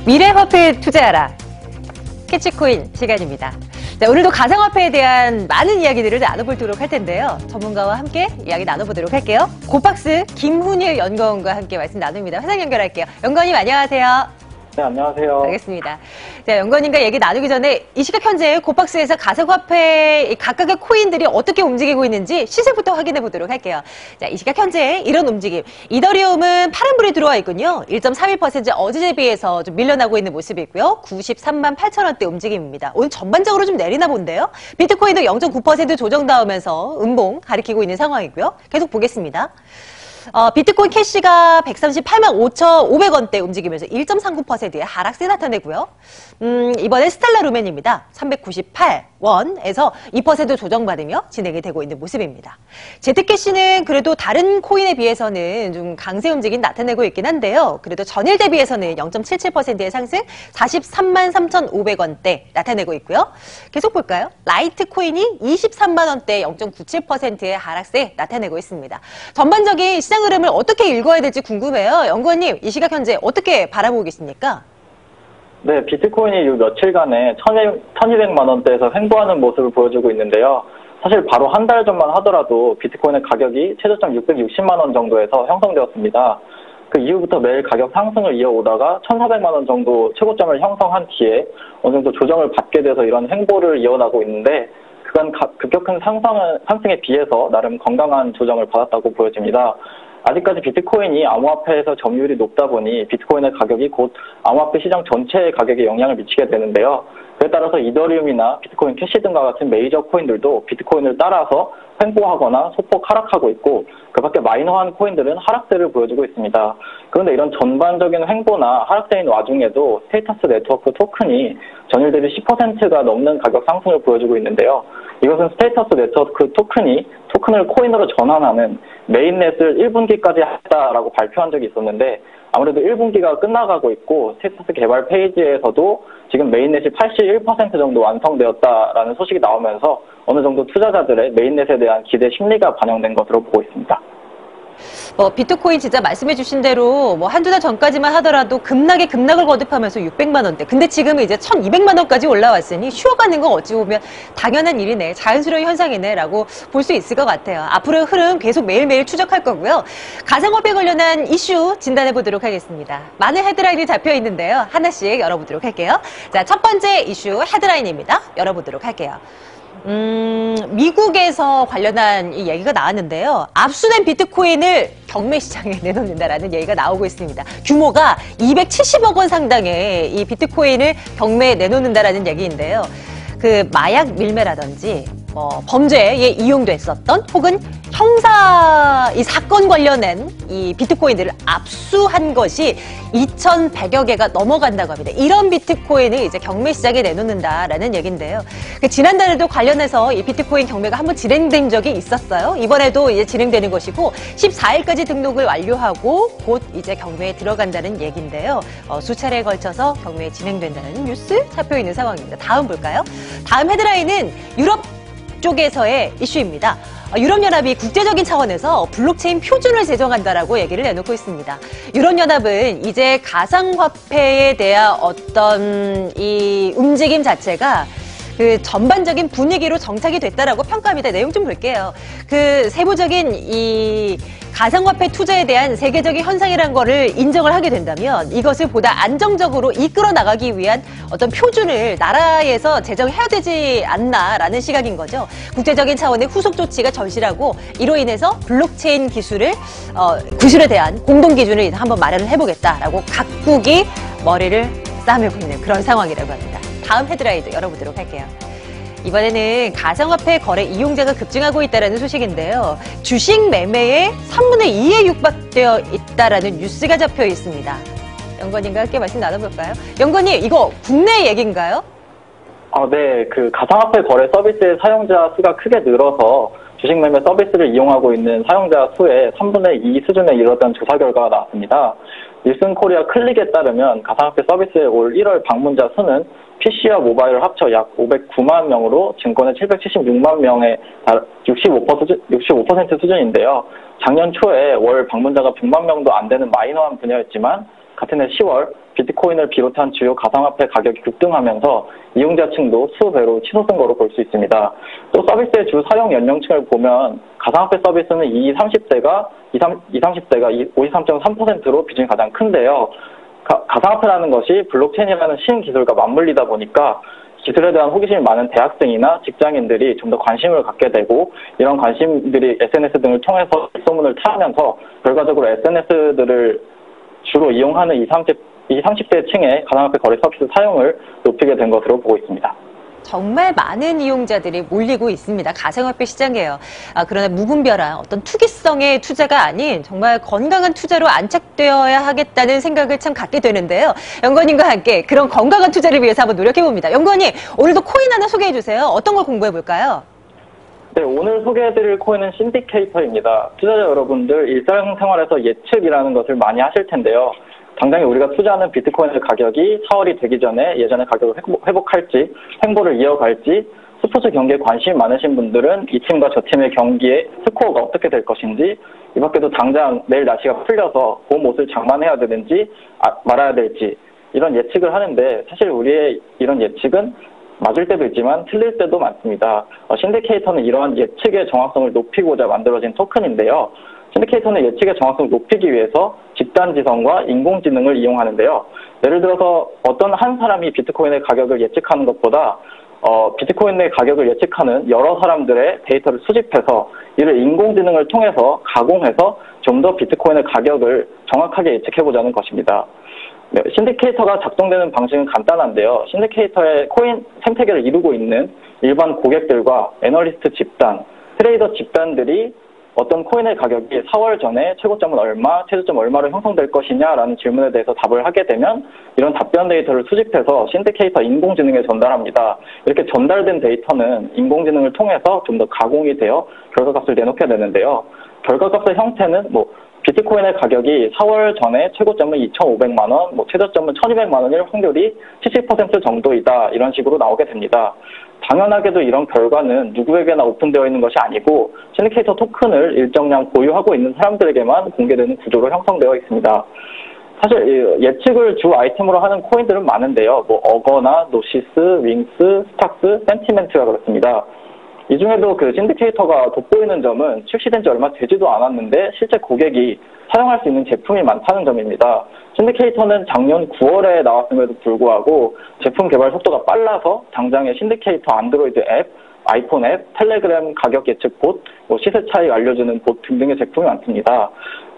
미래화폐에 투자하라. 캐치코인 시간입니다. 자, 오늘도 가상화폐에 대한 많은 이야기들을 나눠보도록 할 텐데요. 전문가와 함께 이야기 나눠보도록 할게요. 고박스 김훈일 연구원과 함께 말씀 나눕니다. 회상 연결할게요. 연구원님 안녕하세요. 네, 안녕하세요. 알겠습니다. 자, 연구원님과 얘기 나누기 전에 이 시각 현재 고박스에서 가상화폐 각각의 코인들이 어떻게 움직이고 있는지 시세부터 확인해 보도록 할게요. 자, 이 시각 현재 이런 움직임. 이더리움은 파란불이 들어와 있군요. 1.31% 어제에 비해서 좀 밀려나고 있는 모습이고요. 93만 8천 원대 움직임입니다. 오늘 전반적으로 좀 내리나 본데요. 비트코인도 0.9% 조정나오면서 음봉 가리키고 있는 상황이고요. 계속 보겠습니다. 비트코인 캐시가 138만 5,500원대 움직이면서 1.39%의 하락세 나타내고요. 이번엔 스텔라 루멘입니다. 398원에서 2% 조정받으며 진행이 되고 있는 모습입니다. 제트캐시는 그래도 다른 코인에 비해서는 좀 강세 움직임 나타내고 있긴 한데요. 그래도 전일 대비해서는 0.77%의 상승, 43만 3,500원대 나타내고 있고요. 계속 볼까요? 라이트코인이 23만 원대 0.97%의 하락세 나타내고 있습니다. 전반적인 시장 흐름을 어떻게 읽어야 될지 궁금해요. 연구원님, 이 시각 현재 어떻게 바라보고 계십니까? 네, 비트코인이 이 며칠간에 1,200만 원대에서 횡보하는 모습을 보여주고 있는데요. 사실 바로 한 달 전만 하더라도 비트코인의 가격이 최저점 660만 원 정도에서 형성되었습니다. 그 이후부터 매일 가격 상승을 이어오다가 1,400만 원 정도 최고점을 형성한 뒤에 어느 정도 조정을 받게 돼서 이런 횡보를 이어나고 있는데 그간 급격한 상승에 비해서 나름 건강한 조정을 받았다고 보여집니다. 아직까지 비트코인이 암호화폐에서 점유율이 높다 보니 비트코인의 가격이 곧 암호화폐 시장 전체의 가격에 영향을 미치게 되는데요. 그에 따라서 이더리움이나 비트코인 캐시 등과 같은 메이저 코인들도 비트코인을 따라서 횡보하거나 소폭 하락하고 있고 그 밖에 마이너한 코인들은 하락세를 보여주고 있습니다. 그런데 이런 전반적인 횡보나 하락세인 와중에도 스테이터스 네트워크 토큰이 전일 대비 10%가 넘는 가격 상승을 보여주고 있는데요. 이것은 스테이터스 네트워크 토큰을 코인으로 전환하는 메인넷을 1분기까지 했다라고 발표한 적이 있었는데 아무래도 1분기가 끝나가고 있고 스테이터스 개발 페이지에서도 지금 메인넷이 81% 정도 완성되었다라는 소식이 나오면서 어느 정도 투자자들의 메인넷에 대한 기대 심리가 반영된 것으로 보고 있습니다. 비트코인 진짜 말씀해 주신 대로 한두 달 전까지만 하더라도 급락을 거듭하면서 600만 원대. 근데 지금은 이제 1,200만 원까지 올라왔으니 쉬어가는 건 어찌 보면 당연한 일이네. 자연스러운 현상이네. 라고 볼 수 있을 것 같아요. 앞으로의 흐름 계속 매일매일 추적할 거고요. 가상화폐 관련한 이슈 진단해 보도록 하겠습니다. 많은 헤드라인이 잡혀 있는데요. 하나씩 열어보도록 할게요. 자, 첫 번째 이슈 헤드라인입니다. 열어보도록 할게요. 미국에서 관련한 이 얘기가 나왔는데요. 압수된 비트코인을 경매 시장에 내놓는다라는 얘기가 나오고 있습니다. 규모가 270억 원 상당의 이 비트코인을 경매에 내놓는다라는 얘기인데요. 그 마약 밀매라든지 범죄에 이용됐었던 혹은 형사 이 사건 관련된 이 비트코인들을 압수한 것이 2,100여 개가 넘어간다고 합니다. 이런 비트코인을 이제 경매 시장에 내놓는다라는 얘기인데요. 지난달에도 관련해서 이 비트코인 경매가 한번 진행된 적이 있었어요. 이번에도 이제 진행되는 것이고 14일까지 등록을 완료하고 곧 이제 경매에 들어간다는 얘기인데요. 수차례에 걸쳐서 경매에 진행된다는 뉴스 잡혀 있는 상황입니다. 다음 볼까요? 다음 헤드라인은 유럽 쪽에서의 이슈입니다. 유럽연합이 국제적인 차원에서 블록체인 표준을 제정한다라고 얘기를 내놓고 있습니다. 유럽연합은 이제 가상화폐에 대한 어떤 이 움직임 자체가 그 전반적인 분위기로 정착이 됐다라고 평가합니다. 내용 좀 볼게요. 그 세부적인 이 가상화폐 투자에 대한 세계적인 현상이라는 거를 인정을 하게 된다면 이것을 보다 안정적으로 이끌어 나가기 위한 어떤 표준을 나라에서 제정해야 되지 않나라는 시각인 거죠. 국제적인 차원의 후속 조치가 절실하고 이로 인해서 블록체인 기술에 대한 공동 기준을 한번 마련을 해보겠다라고 각국이 머리를 싸매고 있는 그런 상황이라고 합니다. 다음 헤드라인도 열어보도록 할게요. 이번에는 가상화폐 거래 이용자가 급증하고 있다는 소식인데요. 주식 매매의 3분의 2에 육박되어 있다는 뉴스가 잡혀 있습니다. 연구원님과 함께 말씀 나눠볼까요? 연구원님, 이거 국내 얘기인가요? 네. 그 가상화폐 거래 서비스의 사용자 수가 크게 늘어서 주식 매매 서비스를 이용하고 있는 사용자 수의 3분의 2 수준에 이르렀다는 조사 결과가 나왔습니다. 닐슨 코리아 클릭에 따르면 가상화폐 서비스의 올 1월 방문자 수는 PC와 모바일 합쳐 약 509만 명으로 증권의 776만 명의 65% 수준인데요. 작년 초에 월 방문자가 100만 명도 안 되는 마이너한 분야였지만 같은 해 10월 비트코인을 비롯한 주요 가상화폐 가격이 급등하면서 이용자층도 수배로 치솟은 거로 볼 수 있습니다. 또 서비스의 주 사용 연령층을 보면 가상화폐 서비스는 20-30대가 53.3%로 비중이 가장 큰데요. 가상화폐라는 것이 블록체인이라는 신기술과 맞물리다 보니까 기술에 대한 호기심이 많은 대학생이나 직장인들이 좀 더 관심을 갖게 되고, 이런 관심들이 SNS 등을 통해서 소문을 타면서 결과적으로 SNS들을 주로 이용하는 20-30대 층의 가상화폐 거래 서비스 사용을 높이게 된 것으로 보고 있습니다. 정말 많은 이용자들이 몰리고 있습니다. 가상화폐 시장이에요. 그러나 무분별한 어떤 투기성의 투자가 아닌 정말 건강한 투자로 안착되어야 하겠다는 생각을 참 갖게 되는데요. 연구원님과 함께 그런 건강한 투자를 위해서 한번 노력해봅니다. 연구원님, 오늘도 코인 하나 소개해주세요. 어떤 걸 공부해볼까요? 네, 오늘 소개해드릴 코인은 신디케이터입니다. 투자자 여러분들 일상생활에서 예측이라는 것을 많이 하실 텐데요. 당장에 우리가 투자하는 비트코인의 가격이 4월이 되기 전에 예전의 가격을 회복할지, 횡보를 이어갈지, 스포츠 경기에 관심이 많으신 분들은 이 팀과 저 팀의 경기에 스코어가 어떻게 될 것인지, 이 밖에도 당장 내일 날씨가 풀려서 봄 옷을 장만해야 되는지 말아야 될지, 이런 예측을 하는데, 사실 우리의 이런 예측은 맞을 때도 있지만 틀릴 때도 많습니다. 신디케이터는 이러한 예측의 정확성을 높이고자 만들어진 토큰인데요. 신디케이터는 예측의 정확성을 높이기 위해서 집단지성과 인공지능을 이용하는데요. 예를 들어서 어떤 한 사람이 비트코인의 가격을 예측하는 것보다 비트코인의 가격을 예측하는 여러 사람들의 데이터를 수집해서 이를 인공지능을 통해서 가공해서 좀 더 비트코인의 가격을 정확하게 예측해보자는 것입니다. 네, 신디케이터가 작동되는 방식은 간단한데요. 신디케이터의 코인 생태계를 이루고 있는 일반 고객들과 애널리스트 집단, 트레이더 집단들이 어떤 코인의 가격이 4월 전에 최고점은 얼마, 최저점 얼마로 형성될 것이냐라는 질문에 대해서 답을 하게 되면 이런 답변 데이터를 수집해서 신디케이터 인공지능에 전달합니다. 이렇게 전달된 데이터는 인공지능을 통해서 좀 더 가공이 되어 결과값을 내놓게 되는데요. 결과값의 형태는 비트코인의 가격이 4월 전에 최고점은 2,500만 원, 최저점은 1,200만 원일 확률이 70% 정도이다. 이런 식으로 나오게 됩니다. 당연하게도 이런 결과는 누구에게나 오픈되어 있는 것이 아니고 신디케이터 토큰을 일정량 보유하고 있는 사람들에게만 공개되는 구조로 형성되어 있습니다. 사실 예측을 주 아이템으로 하는 코인들은 많은데요. 어거나, 노시스, 윙스, 스탁스, 센티멘트가 그렇습니다. 이 중에도 그 신디케이터가 돋보이는 점은 출시된 지 얼마 되지도 않았는데 실제 고객이 사용할 수 있는 제품이 많다는 점입니다. 신디케이터는 작년 9월에 나왔음에도 불구하고 제품 개발 속도가 빨라서 당장의 신디케이터 안드로이드 앱, 아이폰 앱, 텔레그램 가격 예측 봇, 시세 차익 알려주는 봇 등등의 제품이 많습니다.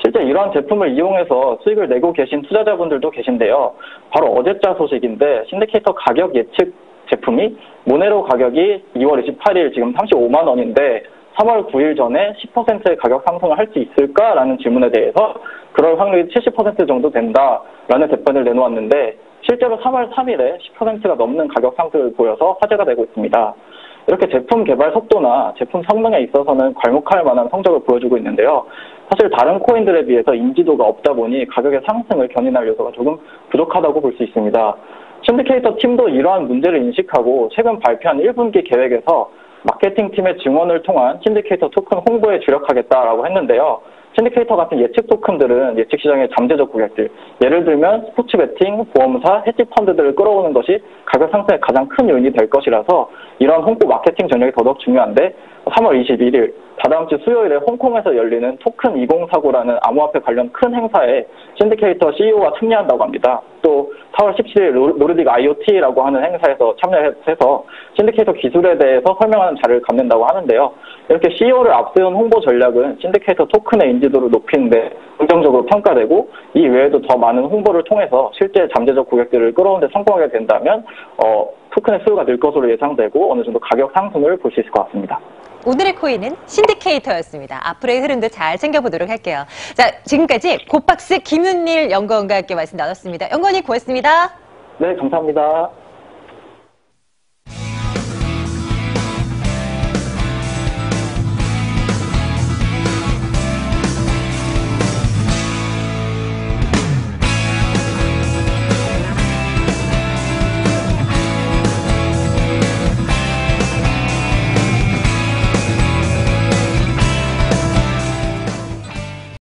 실제 이러한 제품을 이용해서 수익을 내고 계신 투자자분들도 계신데요. 바로 어제자 소식인데 신디케이터 가격 예측 제품이 모네로 가격이 2월 28일 지금 35만 원인데 3월 9일 전에 10%의 가격 상승을 할 수 있을까라는 질문에 대해서 그럴 확률이 70% 정도 된다라는 답변을 내놓았는데 실제로 3월 3일에 10%가 넘는 가격 상승을 보여서 화제가 되고 있습니다. 이렇게 제품 개발 속도나 제품 성능에 있어서는 괄목할 만한 성적을 보여주고 있는데요. 사실 다른 코인들에 비해서 인지도가 없다 보니 가격의 상승을 견인할 요소가 조금 부족하다고 볼 수 있습니다. 신디케이터 팀도 이러한 문제를 인식하고 최근 발표한 1분기 계획에서 마케팅팀의 증언을 통한 신디케이터 토큰 홍보에 주력하겠다라고 했는데요. 신디케이터 같은 예측 토큰들은 예측 시장의 잠재적 고객들, 예를 들면 스포츠 베팅, 보험사, 헤지 펀드들을 끌어오는 것이 가격 상승의 가장 큰 요인이 될 것이라서 이런 홍보 마케팅 전략이 더더욱 중요한데 3월 21일 다다음 주 수요일에 홍콩에서 열리는 토큰 2049라는 암호화폐 관련 큰 행사에 신디케이터 CEO가 참여한다고 합니다. 또 4월 17일 노르딕 IoT라고 하는 행사에서 참여해서 신디케이터 기술에 대해서 설명하는 자리를 갖는다고 하는데요. 이렇게 CEO를 앞세운 홍보 전략은 신디케이터 토큰의 인지도를 높이는 데 긍정적으로 평가되고 이 외에도 더 많은 홍보를 통해서 실제 잠재적 고객들을 끌어오는 데 성공하게 된다면 토큰의 수요가 늘 것으로 예상되고 어느 정도 가격 상승을 볼 수 있을 것 같습니다. 오늘의 코인은 신디케이터였습니다. 앞으로의 흐름도 잘 챙겨보도록 할게요. 자, 지금까지 고박스 김윤일 연구원과 함께 말씀 나눴습니다. 연구원님 고맙습니다. 네, 감사합니다.